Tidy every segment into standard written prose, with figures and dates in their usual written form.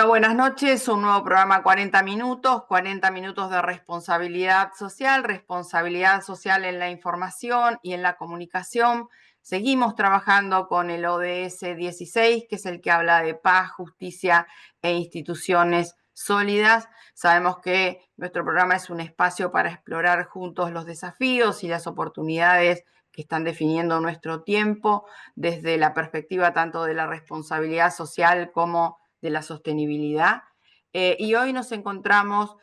Bueno, buenas noches. Un nuevo programa 40 minutos de responsabilidad social en la información y en la comunicación. Seguimos trabajando con el ODS 16, que es el que habla de paz, justicia e instituciones sólidas. Sabemos que nuestro programa es un espacio para explorar juntos los desafíos y las oportunidades que están definiendo nuestro tiempo desde la perspectiva tanto de la responsabilidad social como de la sostenibilidad. Y hoy nos encontramos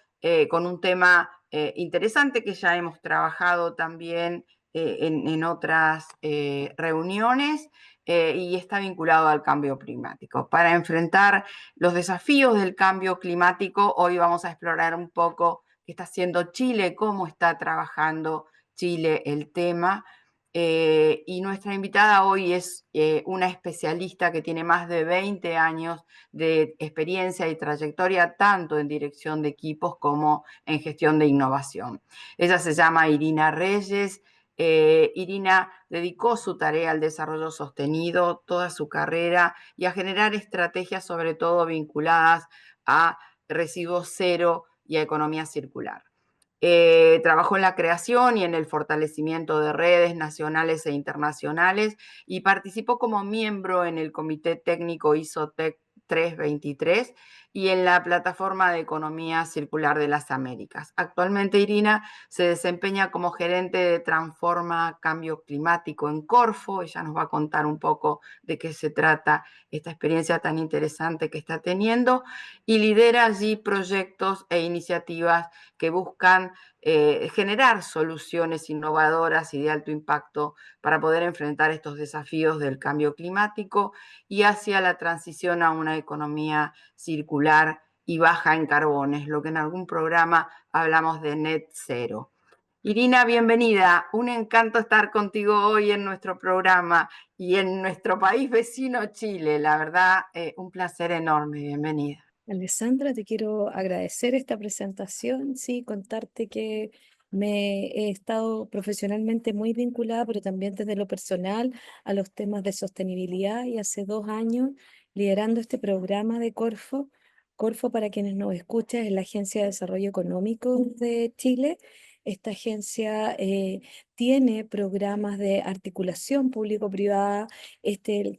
con un tema interesante que ya hemos trabajado también en otras reuniones y está vinculado al cambio climático. Para enfrentar los desafíos del cambio climático, hoy vamos a explorar un poco qué está haciendo Chile, cómo está trabajando Chile el tema. Y nuestra invitada hoy es una especialista que tiene más de 20 años de experiencia y trayectoria tanto en dirección de equipos como en gestión de innovación. Ella se llama Irina Reyes. Irina dedicó su tarea al desarrollo sostenido, toda su carrera, y a generar estrategias sobre todo vinculadas a residuos cero y a economía circular. Trabajó en la creación y en el fortalecimiento de redes nacionales e internacionales y participó como miembro en el Comité Técnico ISOTEC 323 y en la Plataforma de Economía Circular de las Américas. Actualmente Irina se desempeña como gerente de Transforma Cambio Climático en Corfo. Ella nos va a contar un poco de qué se trata esta experiencia tan interesante que está teniendo y lidera allí proyectos e iniciativas que buscan generar soluciones innovadoras y de alto impacto para poder enfrentar estos desafíos del cambio climático y hacia la transición a una economía circular y baja en carbones, lo que en algún programa hablamos de net cero. Irina, bienvenida. Un encanto estar contigo hoy en nuestro programa y en nuestro país vecino Chile. La verdad, un placer enorme. Bienvenida. Alessandra, te quiero agradecer esta presentación, sí, contarte que me he estado profesionalmente muy vinculada, pero también desde lo personal, a los temas de sostenibilidad y hace 2 años liderando este programa de Corfo. Corfo, para quienes nos escuchan, es la Agencia de Desarrollo Económico de Chile. Esta agencia tiene programas de articulación público-privada,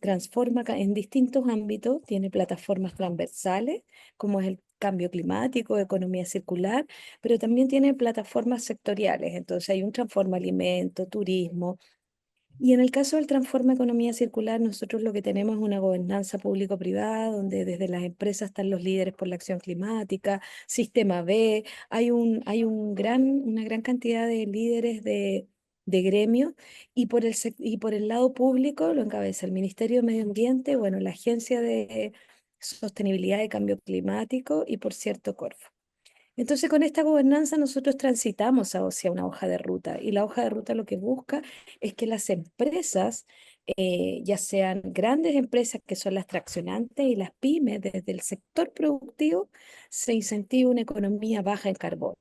transforma en distintos ámbitos, tiene plataformas transversales como es el cambio climático, economía circular, pero también tiene plataformas sectoriales. Entonces hay un Transforma Alimento, turismo. Y en el caso del Transforma Economía Circular, nosotros lo que tenemos es una gobernanza público-privada, donde desde las empresas están los líderes por la acción climática, Sistema B, una gran cantidad de líderes de gremios, y por el lado público lo encabeza el Ministerio de Medio Ambiente, bueno, la Agencia de Sostenibilidad y Cambio Climático y, por cierto, Corfo. Entonces, con esta gobernanza nosotros transitamos hacia una hoja de ruta, y la hoja de ruta lo que busca es que las empresas, ya sean grandes empresas que son las traccionantes y las pymes desde el sector productivo, se incentive una economía baja en carbono.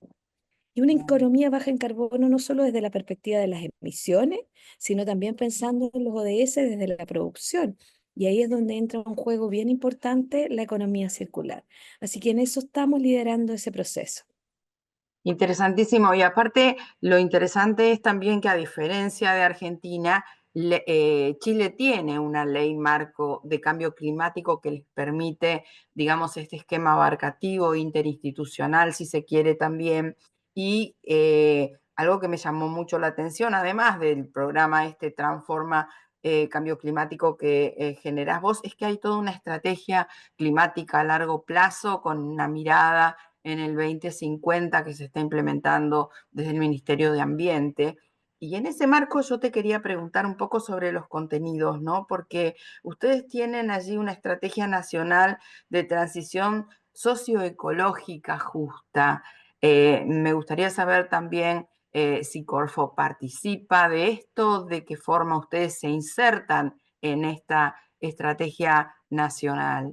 Y una economía baja en carbono no solo desde la perspectiva de las emisiones, sino también pensando en los ODS desde la producción. Y ahí es donde entra un juego bien importante la economía circular. Así que en eso estamos liderando ese proceso. Interesantísimo. Y aparte, lo interesante es también que a diferencia de Argentina, Chile tiene una ley marco de cambio climático que les permite, digamos, este esquema abarcativo, interinstitucional, si se quiere también. Y algo que me llamó mucho la atención, además del programa este Transforma Cambio Climático que generás vos, es que hay toda una estrategia climática a largo plazo con una mirada en el 2050 que se está implementando desde el Ministerio de Ambiente. Y en ese marco yo te quería preguntar un poco sobre los contenidos, ¿no? Porque ustedes tienen allí una estrategia nacional de transición socioecológica justa. Me gustaría saber también si Corfo participa de esto, de qué forma ustedes se insertan en esta estrategia nacional.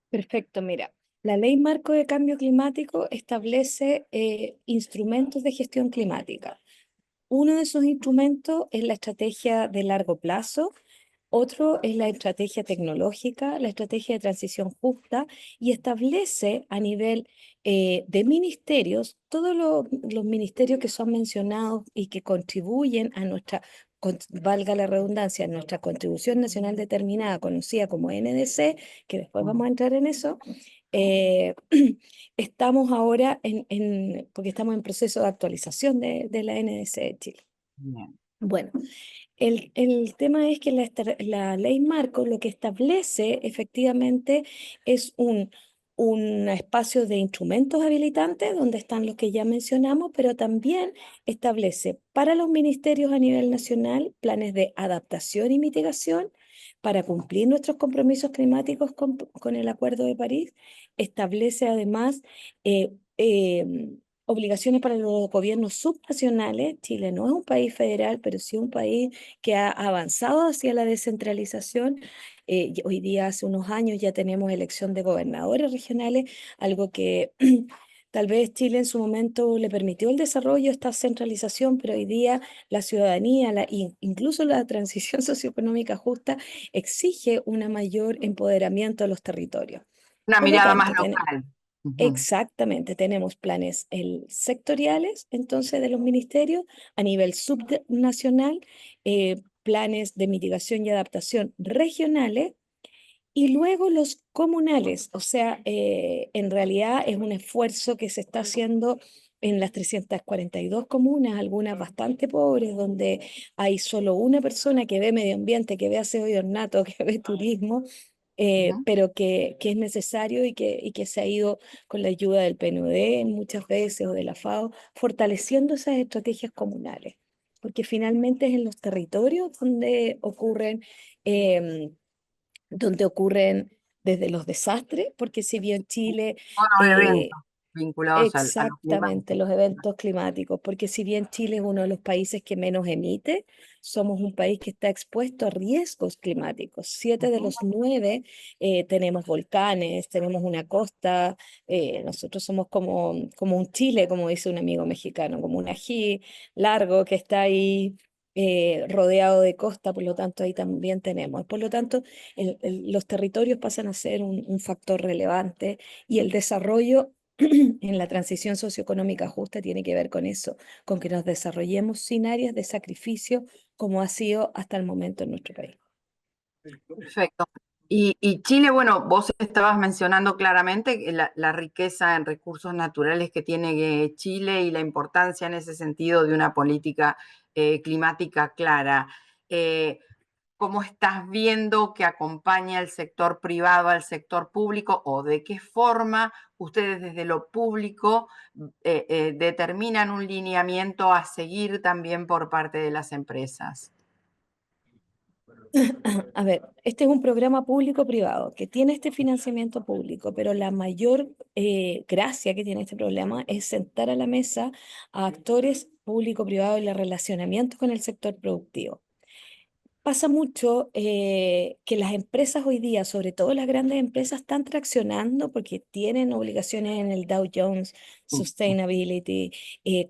Perfecto, mira. La Ley Marco de Cambio Climático establece instrumentos de gestión climática. Uno de esos instrumentos es la estrategia de largo plazo, Otro es la estrategia tecnológica, la estrategia de transición justa, y establece a nivel de ministerios, todos los ministerios que son mencionados y que contribuyen a nuestra, valga la redundancia, nuestra contribución nacional determinada, conocida como NDC, que después vamos a entrar en eso. eh, Estamos ahora porque estamos en proceso de actualización de la NDC de Chile. Bien. Bueno, el tema es que la ley marco lo que establece efectivamente es un espacio de instrumentos habilitantes donde están los que ya mencionamos, pero también establece para los ministerios a nivel nacional planes de adaptación y mitigación para cumplir nuestros compromisos climáticos con el Acuerdo de París. Establece además eh, obligaciones para los gobiernos subnacionales. Chile no es un país federal, pero sí un país que ha avanzado hacia la descentralización. Hoy día, hace unos años, ya tenemos elección de gobernadores regionales, algo que tal vez Chile en su momento le permitió el desarrollo, esta centralización, pero hoy día la ciudadanía, incluso la transición socioeconómica justa, exige un mayor empoderamiento de los territorios. Una Por lo mirada más tanto, local. Ujú. exactamente, tenemos planes sectoriales, entonces, de los ministerios a nivel subnacional, planes de mitigación y adaptación regionales, y luego los comunales. O sea, en realidad es un esfuerzo que se está haciendo en las 342 comunas, algunas bastante pobres, donde hay solo una persona que ve medio ambiente, que ve aseo y ornato, que ve turismo, Ujú. pero que es necesario y que se ha ido con la ayuda del PNUD muchas veces o de la FAO, fortaleciendo esas estrategias comunales, porque finalmente es en los territorios em, donde ocurren desde los desastres, porque si bien Chile Todos los eh, eventos vinculados a los exactamente, climáticos. los eventos climáticos, porque si bien Chile es uno de los países que menos emite, somos un país que está expuesto a riesgos climáticos. Siete de Ujú. los nueve tenemos volcanes, tenemos una costa, nosotros somos como un Chile, como dice un amigo mexicano, como un ají largo que está ahí rodeado de costa, por lo tanto ahí también tenemos. Por lo tanto, los territorios pasan a ser un factor relevante y el desarrollo en la transición socioeconómica justa tiene que ver con eso, con que nos desarrollemos sin áreas de sacrificio como ha sido hasta el momento en nuestro país. Perfecto. Y Chile, bueno, vos estabas mencionando claramente que la riqueza en recursos naturales que tiene Chile y la importancia en ese sentido de una política climática clara. Eh, ¿Cómo estás viendo que acompaña el sector privado al sector público o de qué forma ustedes desde lo público determinan un lineamiento a seguir también por parte de las empresas? A ver, este es un programa público-privado que tiene este financiamiento público, pero la mayor gracia que tiene este programa es sentar a la mesa a actores público-privados y el relacionamiento con el sector productivo. Pasa mucho que las empresas hoy día, sobre todo las grandes empresas, están traccionando porque tienen obligaciones en el Dow Jones Sustainability.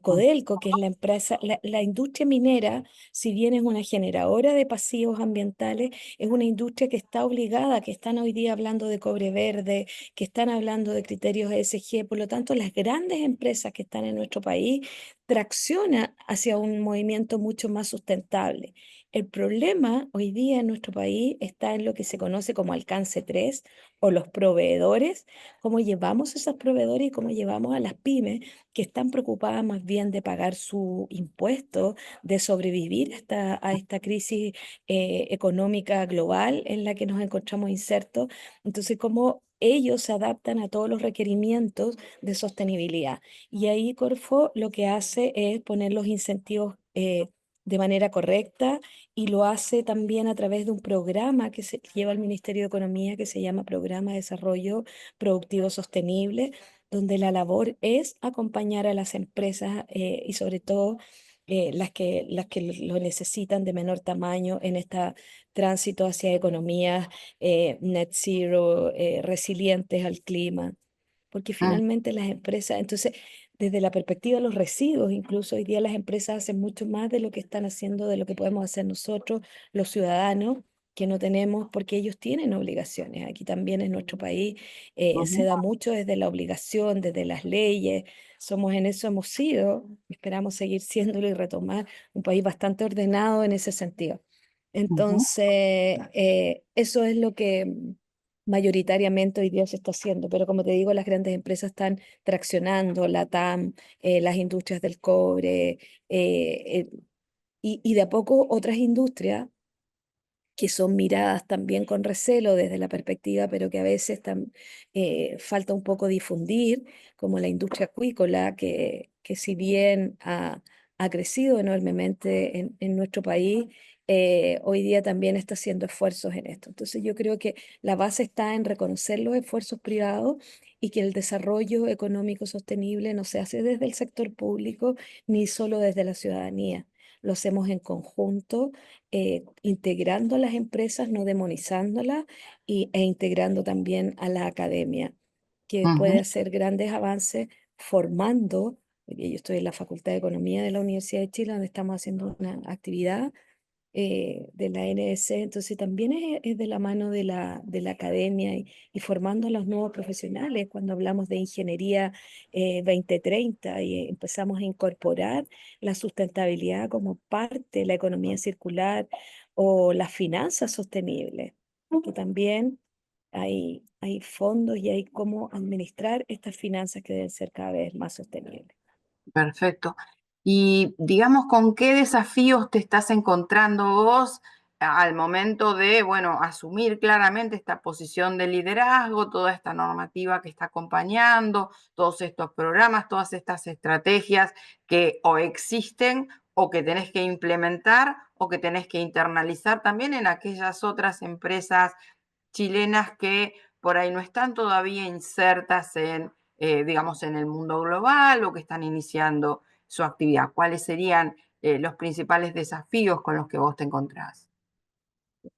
Codelco, que es la empresa, la industria minera, si bien es una generadora de pasivos ambientales, es una industria que está obligada, que están hoy día hablando de cobre verde, que están hablando de criterios ESG. Por lo tanto, las grandes empresas que están en nuestro país traccionan hacia un movimiento mucho más sustentable. El problema hoy día en nuestro país está en lo que se conoce como alcance 3 o los proveedores, cómo llevamos a esos proveedores y cómo llevamos a las pymes que están preocupadas más bien de pagar su impuesto, de sobrevivir a esta crisis económica global en la que nos encontramos insertos. Entonces, cómo ellos se adaptan a todos los requerimientos de sostenibilidad. Y ahí Corfo lo que hace es poner los incentivos de manera correcta y lo hace también a través de un programa que se lleva el Ministerio de Economía que se llama Programa de Desarrollo Productivo Sostenible, donde la labor es acompañar a las empresas y sobre todo las que lo necesitan de menor tamaño en este tránsito hacia economías net zero, resilientes al clima, porque Mm. finalmente las empresas, entonces, desde la perspectiva de los residuos, incluso hoy día las empresas hacen mucho más de lo que están haciendo, de lo que podemos hacer nosotros, los ciudadanos, que no tenemos porque ellos tienen obligaciones. Aquí también en nuestro país se Ujú, da mucho desde la obligación, desde las leyes. Somos en eso hemos sido, esperamos seguir siéndolo y retomar un país bastante ordenado en ese sentido. ujú, Entonces, eso es lo que mayoritariamente hoy día se está haciendo, pero como te digo, las grandes empresas están traccionando, la TAM, las industrias del cobre, y de a poco otras industrias que son miradas también con recelo desde la perspectiva, pero que a veces falta un poco difundir, como la industria acuícola, que si bien ha crecido enormemente en nuestro país, hoy día también está haciendo esfuerzos en esto. Entonces yo creo que la base está en reconocer los esfuerzos privados y que el desarrollo económico sostenible no se hace desde el sector público ni solo desde la ciudadanía. Lo hacemos en conjunto, integrando a las empresas, no demonizándolas, e integrando también a la academia, que ujú. puede hacer grandes avances formando. Yo estoy en la Facultad de Economía de la Universidad de Chile, donde estamos haciendo una actividad de la NS, entonces también es de la mano de la academia y formando a los nuevos profesionales. Cuando hablamos de ingeniería 2030 y empezamos a incorporar la sustentabilidad como parte de la economía circular o las finanzas sostenibles, porque también hay fondos y hay cómo administrar estas finanzas que deben ser cada vez más sostenibles. Perfecto. Y digamos, ¿con qué desafíos te estás encontrando vos al momento de, bueno, asumir claramente esta posición de liderazgo, toda esta normativa que está acompañando, todos estos programas, todas estas estrategias que o existen o que tenés que implementar o que tenés que internalizar también en aquellas otras empresas chilenas que por ahí no están todavía insertas en, digamos, en el mundo global o que están iniciando su actividad? ¿Cuáles serían los principales desafíos con los que vos te encontrás?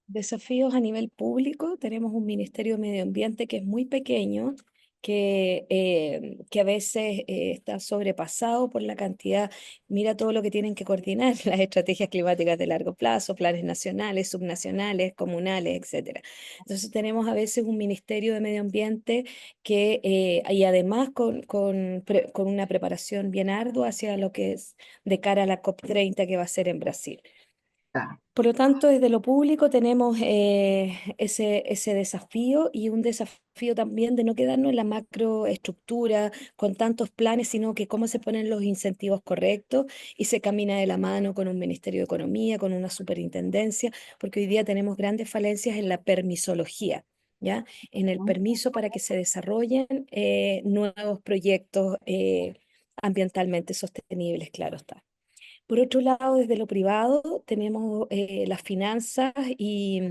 Desafíos a nivel público, tenemos un Ministerio de Medio Ambiente que es muy pequeño, que a veces está sobrepasado por la cantidad. Mira todo lo que tienen que coordinar, las estrategias climáticas de largo plazo, planes nacionales, subnacionales, comunales, etcétera. Entonces tenemos a veces un Ministerio de Medio Ambiente y además con una preparación bien ardua hacia lo que es de cara a la COP30 que va a ser en Brasil. Claro. Por lo tanto, desde lo público tenemos ese desafío y un desafío también de no quedarnos en la macroestructura con tantos planes, sino que cómo se ponen los incentivos correctos y se camina de la mano con un Ministerio de Economía, con una superintendencia, porque hoy día tenemos grandes falencias en la permisología, ¿ya? En el Ujú. permiso para que se desarrollen nuevos proyectos ambientalmente sostenibles, claro está. Por otro lado, desde lo privado tenemos las finanzas y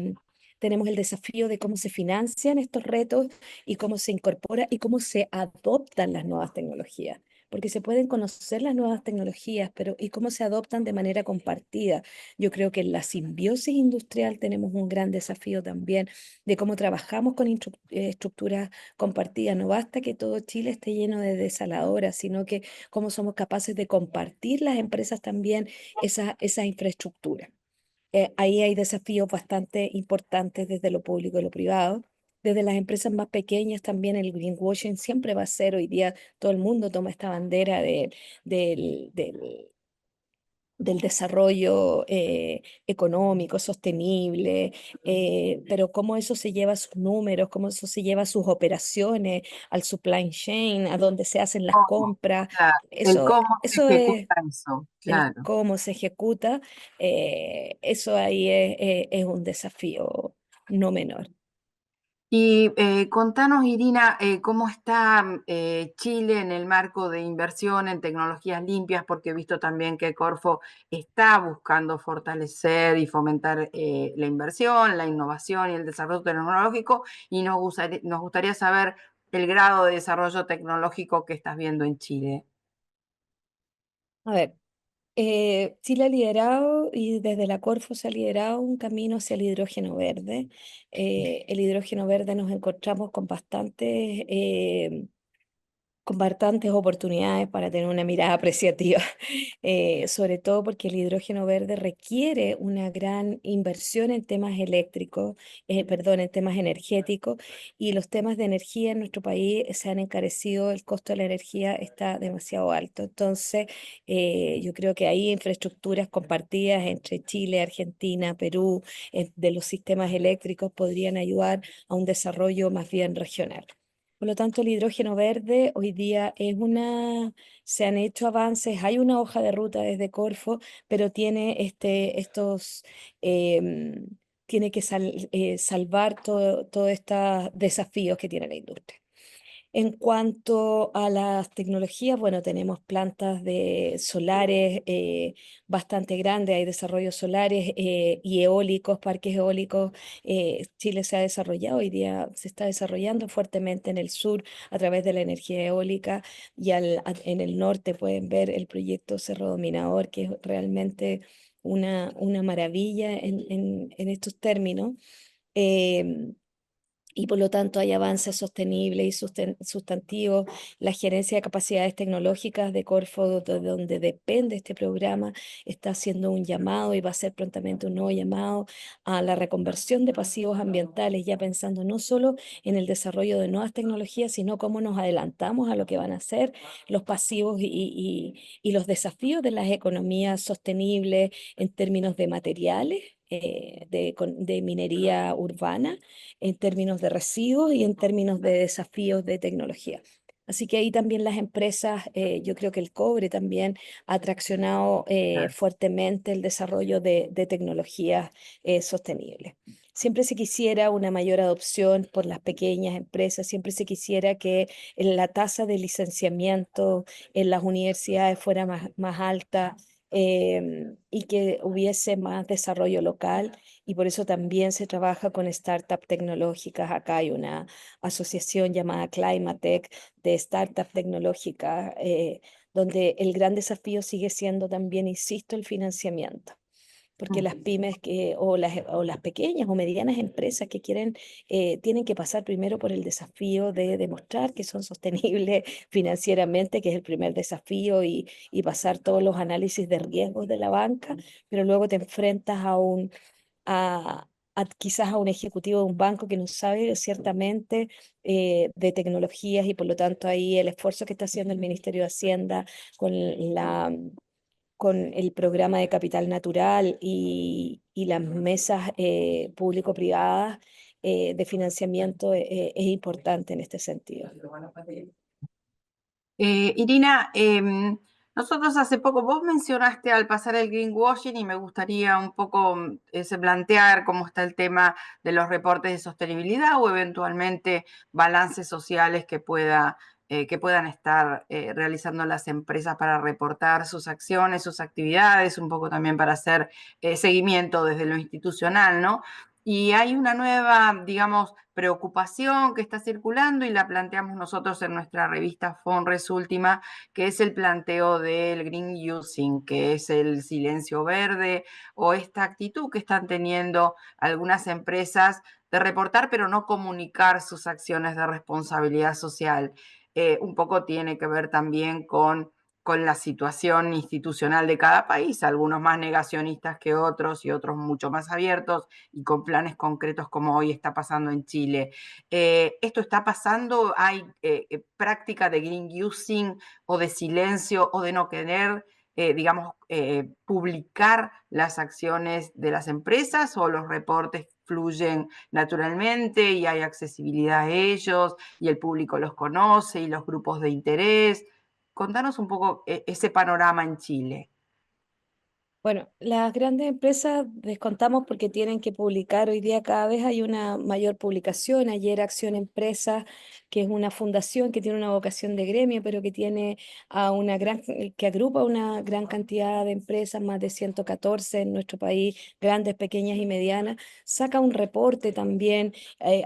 tenemos el desafío de cómo se financian estos retos y cómo se incorpora y cómo se adoptan las nuevas tecnologías. Porque se pueden conocer las nuevas tecnologías, pero ¿y cómo se adoptan de manera compartida? Yo creo que en la simbiosis industrial tenemos un gran desafío también de cómo trabajamos con estructuras compartidas. No basta que todo Chile esté lleno de desaladoras, sino que cómo somos capaces de compartir las empresas también esa infraestructura. Ahí hay desafíos bastante importantes desde lo público y lo privado. Desde las empresas más pequeñas también el greenwashing siempre va a ser, hoy día todo el mundo toma esta bandera del, del, del desarrollo económico sostenible, pero cómo eso se lleva a sus números, cómo eso se lleva a sus operaciones, al supply chain, a dónde se hacen las ¿Cómo? compras. Claro. El Eso, cómo se eso es ejecuta eso, el claro. cómo se ejecuta, eso ahí es un desafío no menor. Y contanos, Irina, cómo está Chile en el marco de inversión en tecnologías limpias, porque he visto también que Corfo está buscando fortalecer y fomentar la inversión, la innovación y el desarrollo tecnológico, y nos gustaría saber el grado de desarrollo tecnológico que estás viendo en Chile. A ver, Chile ha liderado y desde la Corfo se ha liderado un camino hacia el hidrógeno verde. El hidrógeno verde nos encontramos con bastantes con bastantes oportunidades para tener una mirada apreciativa, sobre todo porque el hidrógeno verde requiere una gran inversión en temas eléctricos, perdón, en temas energéticos, y los temas de energía en nuestro país se han encarecido, el costo de la energía está demasiado alto. Entonces, yo creo que hay infraestructuras compartidas entre Chile, Argentina, Perú, de los sistemas eléctricos podrían ayudar a un desarrollo más bien regional. Por lo tanto, el hidrógeno verde hoy día se han hecho avances, hay una hoja de ruta desde Corfo, pero tiene em, tiene que salvar todos estos desafíos que tiene la industria. En cuanto a las tecnologías, bueno, tenemos plantas de solares bastante grandes, hay desarrollos solares y eólicos, parques eólicos. Chile se ha desarrollado, hoy día se está desarrollando fuertemente en el sur a través de la energía eólica y en el norte pueden ver el proyecto Cerro Dominador, que es realmente una maravilla en estos términos. Em, y por lo tanto hay avances sostenibles y sustantivos. La gerencia de capacidades tecnológicas de Corfo, de donde depende este programa, está haciendo un llamado y va a ser prontamente un nuevo llamado a la reconversión de pasivos ambientales, ya pensando no solo en el desarrollo de nuevas tecnologías, sino cómo nos adelantamos a lo que van a ser los pasivos y los desafíos de las economías sostenibles en términos de materiales. De minería urbana, en términos de residuos y en términos de desafíos de tecnología. Así que ahí también las empresas, yo creo que el cobre también ha traccionado fuertemente el desarrollo de tecnologías sostenibles. Siempre se quisiera una mayor adopción por las pequeñas empresas, siempre se quisiera que la tasa de licenciamiento en las universidades fuera más alta, y que hubiese más desarrollo local, y por eso también se trabaja con startups tecnológicas. Acá hay una asociación llamada Climatech de startups tecnológicas, donde el gran desafío sigue siendo también, insisto, el financiamiento. Porque las pymes o las pequeñas o medianas empresas que quieren, tienen que pasar primero por el desafío de demostrar que son sostenibles financieramente, que es el primer desafío, y pasar todos los análisis de riesgos de la banca, pero luego te enfrentas quizás a un ejecutivo de un banco que no sabe ciertamente de tecnologías, y por lo tanto ahí el esfuerzo que está haciendo el Ministerio de Hacienda con con el programa de capital natural y las mesas público-privadas de financiamiento es importante en este sentido. Irina, nosotros hace poco, vos mencionaste al pasar el greenwashing y me gustaría un poco plantear cómo está el tema de los reportes de sostenibilidad o eventualmente balances sociales que puedan estar realizando las empresas para reportar sus acciones, sus actividades, un poco también para hacer seguimiento desde lo institucional, ¿no? Y hay una nueva, digamos, preocupación que está circulando y la planteamos nosotros en nuestra revista Fonres Última, que es el planteo del green using, que es el silencio verde o esta actitud que están teniendo algunas empresas de reportar pero no comunicar sus acciones de responsabilidad social. Un poco tiene que ver también con la situación institucional de cada país, algunos más negacionistas que otros y otros mucho más abiertos y con planes concretos como hoy está pasando en Chile. ¿Esto está pasando? ¿Hay práctica de green using o de silencio o de no querer, digamos, publicar las acciones de las empresas o los reportes fluyen naturalmente y hay accesibilidad a ellos y el público los conoce y los grupos de interés? Contanos un poco ese panorama en Chile. Bueno, las grandes empresas descontamos porque tienen que publicar. Hoy día cada vez hay una mayor publicación. Ayer Acción Empresa, que es una fundación que tiene una vocación de gremio, pero que tiene que agrupa una gran cantidad de empresas, más de 114 en nuestro país, grandes, pequeñas y medianas, saca un reporte también,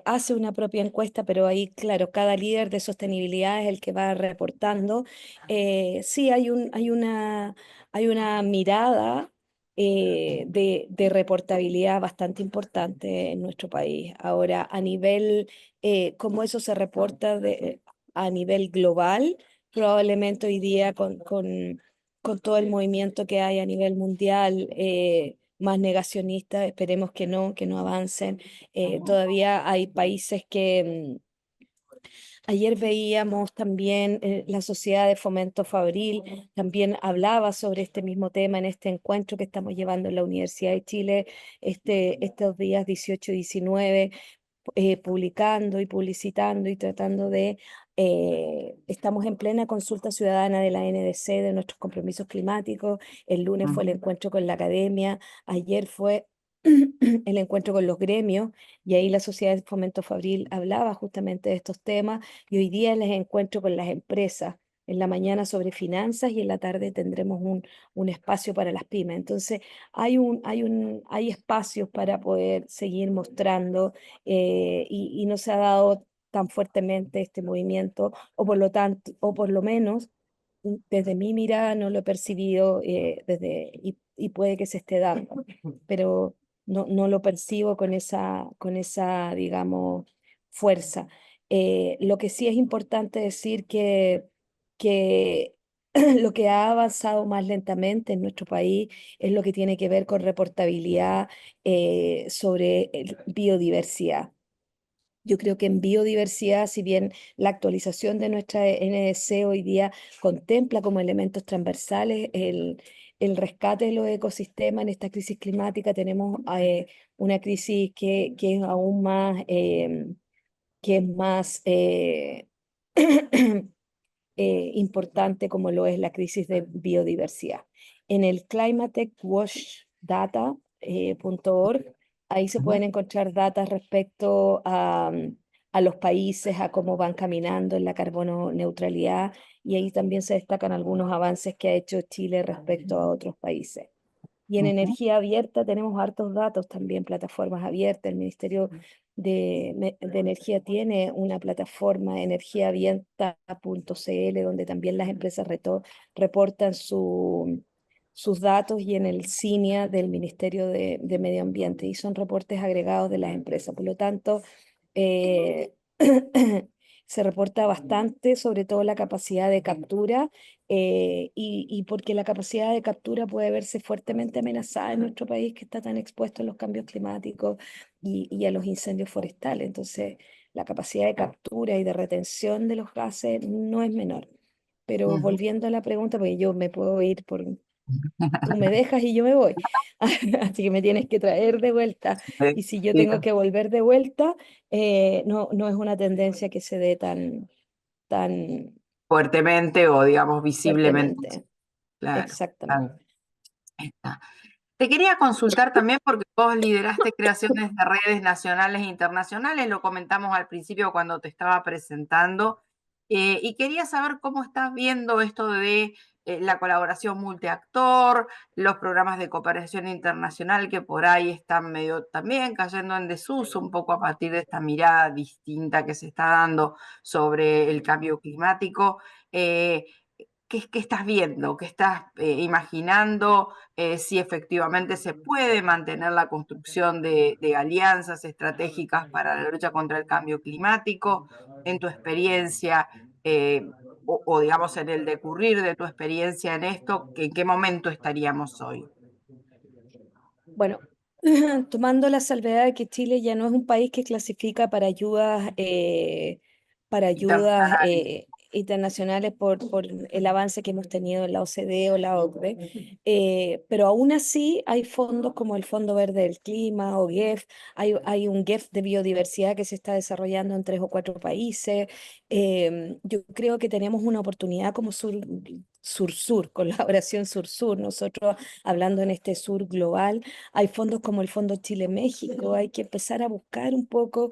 hace una propia encuesta, pero ahí, claro, cada líder de sostenibilidad es el que va reportando. Sí, hay una mirada de reportabilidad bastante importante en nuestro país. Ahora, a nivel, cómo eso se reporta a nivel global, probablemente hoy día con todo el movimiento que hay a nivel mundial, más negacionista, esperemos que no avancen. Todavía hay países que... Ayer veíamos también la Sociedad de Fomento Fabril, también hablaba sobre este mismo tema en este encuentro que estamos llevando en la Universidad de Chile estos días 18 y 19, publicando y publicitando y tratando estamos en plena consulta ciudadana de la NDC de nuestros compromisos climáticos. El lunes fue el encuentro con la academia, ayer fue el encuentro con los gremios, y ahí la Sociedad de Fomento Fabril hablaba justamente de estos temas, y hoy día les encuentro con las empresas. En la mañana sobre finanzas y en la tarde tendremos un espacio para las pymes. Entonces, hay espacios para poder seguir mostrando, y no se ha dado tan fuertemente este movimiento, o por lo tanto, o por lo menos desde mi mirada no lo he percibido, y puede que se esté dando, pero no lo percibo con esa, digamos, fuerza. Lo que sí es importante decir que lo que ha avanzado más lentamente en nuestro país es lo que tiene que ver con reportabilidad sobre biodiversidad. Yo creo que en biodiversidad, si bien la actualización de nuestra NDC hoy día contempla como elementos transversales el rescate de los ecosistemas en esta crisis climática, tenemos una crisis que es aún más, que es más importante, como lo es la crisis de biodiversidad. En el climatewatchdata.org, ahí se pueden encontrar datos respecto a los países, a cómo van caminando en la carbono neutralidad, y ahí también se destacan algunos avances que ha hecho Chile respecto a otros países. Y en Ujú. energía abierta tenemos hartos datos también, plataformas abiertas. El Ministerio de Energía tiene una plataforma, energiaabierta.cl, donde también las empresas reportan sus datos, y en el CINIA del Ministerio de Medio Ambiente, y son reportes agregados de las empresas. Por lo tanto, eh, se reporta bastante, sobre todo la capacidad de captura, y porque la capacidad de captura puede verse fuertemente amenazada en nuestro país, que está tan expuesto a los cambios climáticos y a los incendios forestales. Entonces, la capacidad de captura y de retención de los gases no es menor. Pero Ujú. volviendo a la pregunta, porque yo me puedo ir por... Tú me dejas y yo me voy, así que me tienes que traer de vuelta. Y si yo Sí, tengo que volver de vuelta, no es una tendencia que se dé tan fuertemente o digamos visiblemente. fuertemente. Claro, Exactamente. claro. Está. Te quería consultar también porque vos lideraste creaciones de redes nacionales e internacionales, lo comentamos al principio cuando te estaba presentando, y quería saber cómo estás viendo esto de la colaboración multiactor, los programas de cooperación internacional que por ahí están medio también cayendo en desuso, un poco a partir de esta mirada distinta que se está dando sobre el cambio climático. Eh, ¿Qué estás viendo? ¿Qué estás imaginando? Si efectivamente se puede mantener la construcción de alianzas estratégicas para la lucha contra el cambio climático, en tu experiencia, digamos en el decurrir de tu experiencia en esto, ¿en qué momento estaríamos hoy? Bueno, tomando la salvedad de que Chile ya no es un país que clasifica para ayudas Internacional. internacionales por el avance que hemos tenido en la OCDE o la OCDE, pero aún así hay fondos como el Fondo Verde del Clima o GEF, hay un GEF de biodiversidad que se está desarrollando en 3 o 4 países. Yo creo que tenemos una oportunidad como sur-sur, colaboración sur-sur, nosotros hablando en este sur global. Hay fondos como el Fondo Chile-México, hay que empezar a buscar un poco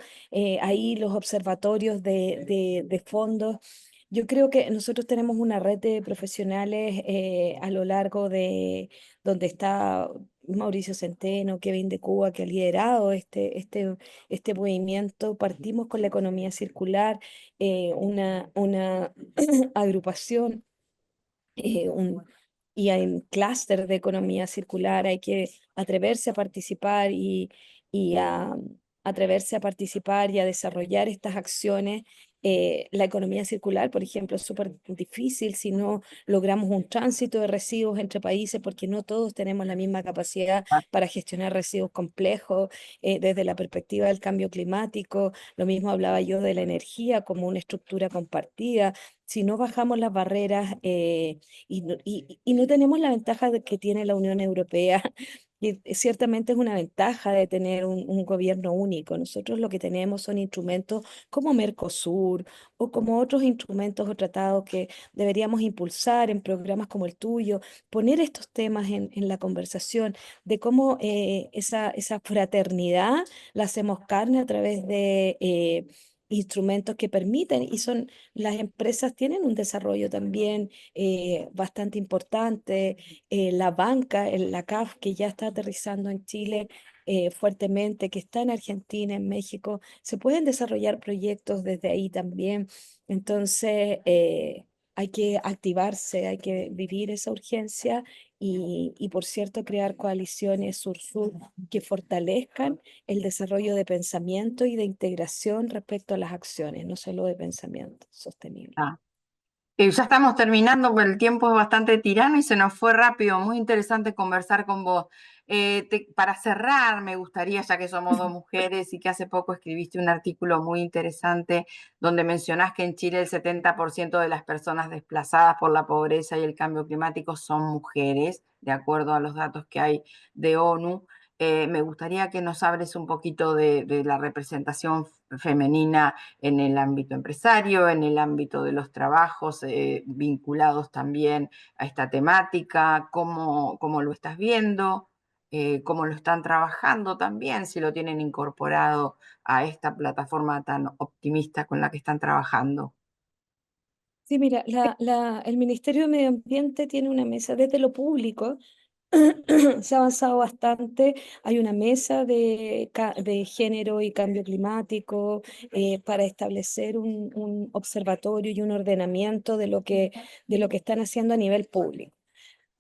ahí los observatorios de fondos. Yo creo que nosotros tenemos una red de profesionales a lo largo de donde está Mauricio Centeno, Kevin de Cuba, que ha liderado este movimiento. Partimos con la economía circular, una agrupación, eh, un, y hay un clúster de economía circular. Hay que atreverse a participar y atreverse a participar y a desarrollar estas acciones La economía circular, por ejemplo, es súper difícil si no logramos un tránsito de residuos entre países, porque no todos tenemos la misma capacidad para gestionar residuos complejos desde la perspectiva del cambio climático. Lo mismo hablaba yo de la energía como una estructura compartida. Si no bajamos las barreras y no tenemos la ventaja que tiene la Unión Europea, y ciertamente es una ventaja de tener un gobierno único. Nosotros lo que tenemos son instrumentos como Mercosur o como otros instrumentos o tratados que deberíamos impulsar en programas como el tuyo, poner estos temas en la conversación de cómo esa fraternidad la hacemos carne a través de instrumentos que permiten, y son, las empresas tienen un desarrollo también bastante importante. La banca, la CAF, que ya está aterrizando en Chile fuertemente, que está en Argentina, en México, se pueden desarrollar proyectos desde ahí también. Entonces, hay que activarse, hay que vivir esa urgencia y, por cierto, crear coaliciones sur-sur que fortalezcan el desarrollo de pensamiento y de integración respecto a las acciones, no solo de pensamiento sostenible. Ah. Ya estamos terminando, pero el tiempo es bastante tirano y se nos fue rápido. Muy interesante conversar con vos. Para cerrar, me gustaría, ya que somos dos mujeres y que hace poco escribiste un artículo muy interesante donde mencionás que en Chile el 70% de las personas desplazadas por la pobreza y el cambio climático son mujeres, de acuerdo a los datos que hay de ONU. Me gustaría que nos hables un poquito de la representación femenina en el ámbito empresario, en el ámbito de los trabajos vinculados también a esta temática, cómo lo estás viendo, cómo lo están trabajando también, si lo tienen incorporado a esta plataforma tan optimista con la que están trabajando. Sí, mira, el Ministerio de Medio Ambiente tiene una mesa desde lo público. Se ha avanzado bastante. Hay una mesa de género y cambio climático para establecer un observatorio y un ordenamiento de lo que están haciendo a nivel público.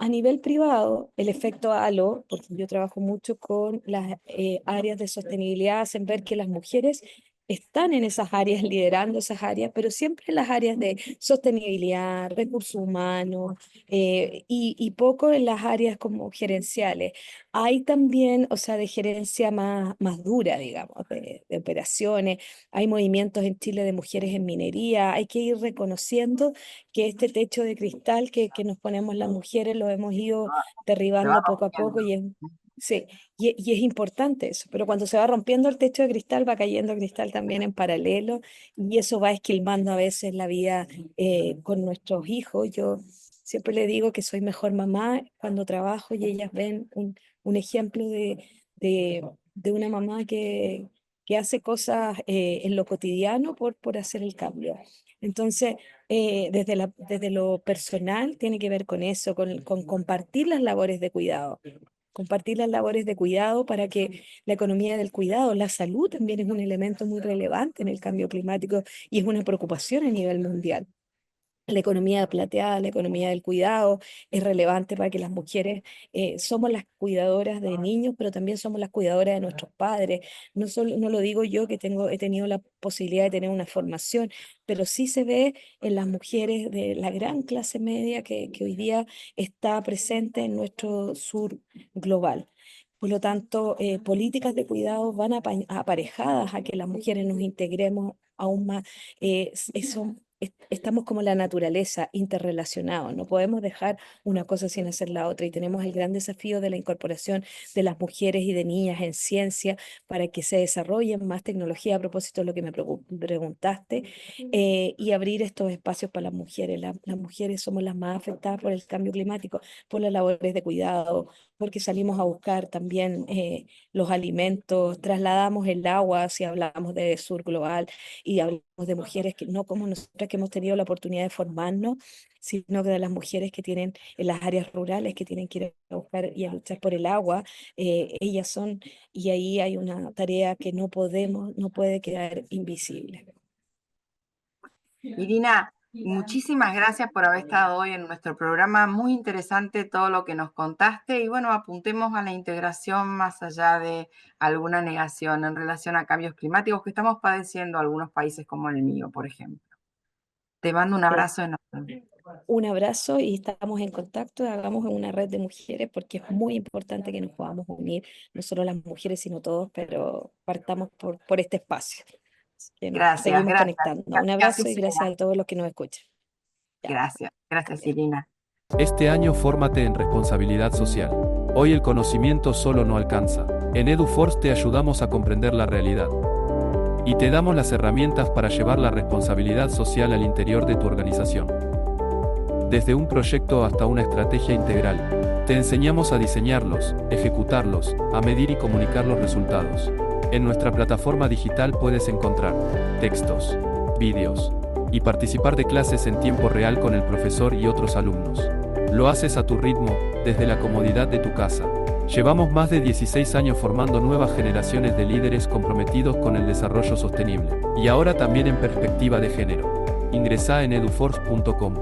A nivel privado, el efecto halo, porque yo trabajo mucho con las áreas de sostenibilidad, hacen ver que las mujeres están en esas áreas, liderando esas áreas, pero siempre en las áreas de sostenibilidad, recursos humanos y poco en las áreas como gerenciales. Hay también, o sea, de gerencia más dura, digamos, de operaciones. Hay movimientos en Chile de mujeres en minería. Hay que ir reconociendo que este techo de cristal que nos ponemos las mujeres lo hemos ido Se va derribando poco a poco rompiendo. sí, y es importante eso, pero cuando se va rompiendo el techo de cristal va cayendo cristal también en paralelo y eso va esquilmando a veces la vida con nuestros hijos. Yo siempre le digo que soy mejor mamá cuando trabajo y ellas ven un ejemplo de una mamá que hace cosas en lo cotidiano por hacer el cambio. Entonces, desde lo personal tiene que ver con eso, con compartir las labores de cuidado. Compartir las labores de cuidado para que la economía del cuidado, la salud también es un elemento muy relevante en el cambio climático y es una preocupación a nivel mundial. La economía plateada, la economía del cuidado es relevante para que las mujeres somos las cuidadoras de niños, pero también somos las cuidadoras de nuestros padres. No lo digo yo que he tenido la posibilidad de tener una formación, pero sí se ve en las mujeres de la gran clase media que hoy día está presente en nuestro sur global. Por lo tanto, políticas de cuidado van aparejadas a que las mujeres nos integremos aún más. Estamos como la naturaleza, interrelacionados. No podemos dejar una cosa sin hacer la otra y tenemos el gran desafío de la incorporación de las mujeres y de niñas en ciencia para que se desarrollen más tecnología a propósito de lo que me preguntaste y abrir estos espacios para las mujeres. Las mujeres somos las más afectadas por el cambio climático, por las labores de cuidado, porque salimos a buscar también los alimentos, trasladamos el agua si hablamos de sur global y hablamos de mujeres que no como nosotras que hemos tenido la oportunidad de formarnos, sino que de las mujeres que tienen en las áreas rurales que tienen que ir a buscar y a luchar por el agua, ellas son, y ahí hay una tarea que no puede quedar invisible. Irina, Muchísimas gracias por haber estado hoy en nuestro programa. Muy interesante todo lo que nos contaste y bueno, apuntemos a la integración más allá de alguna negación en relación a cambios climáticos que estamos padeciendo algunos países como el mío, por ejemplo. Te mando un Eh, abrazo enorme. Un abrazo y estamos en contacto, hagamos una red de mujeres porque es muy importante que nos podamos unir, no solo las mujeres, sino todos, pero partamos por este espacio. Así que nos Gracias, seguimos gracias. conectando. Un Que así abrazo y gracias sea. a todos los que nos escuchan. Ya, Gracias, gracias, también. Irina. Este año fórmate en responsabilidad social. Hoy el conocimiento solo no alcanza. En EduForce te ayudamos a comprender la realidad. Y te damos las herramientas para llevar la responsabilidad social al interior de tu organización. Desde un proyecto hasta una estrategia integral, te enseñamos a diseñarlos, ejecutarlos, a medir y comunicar los resultados. En nuestra plataforma digital puedes encontrar textos, vídeos y participar de clases en tiempo real con el profesor y otros alumnos. Lo haces a tu ritmo, desde la comodidad de tu casa. Llevamos más de 16 años formando nuevas generaciones de líderes comprometidos con el desarrollo sostenible, y ahora también en perspectiva de género. Ingresá en eduforce.com.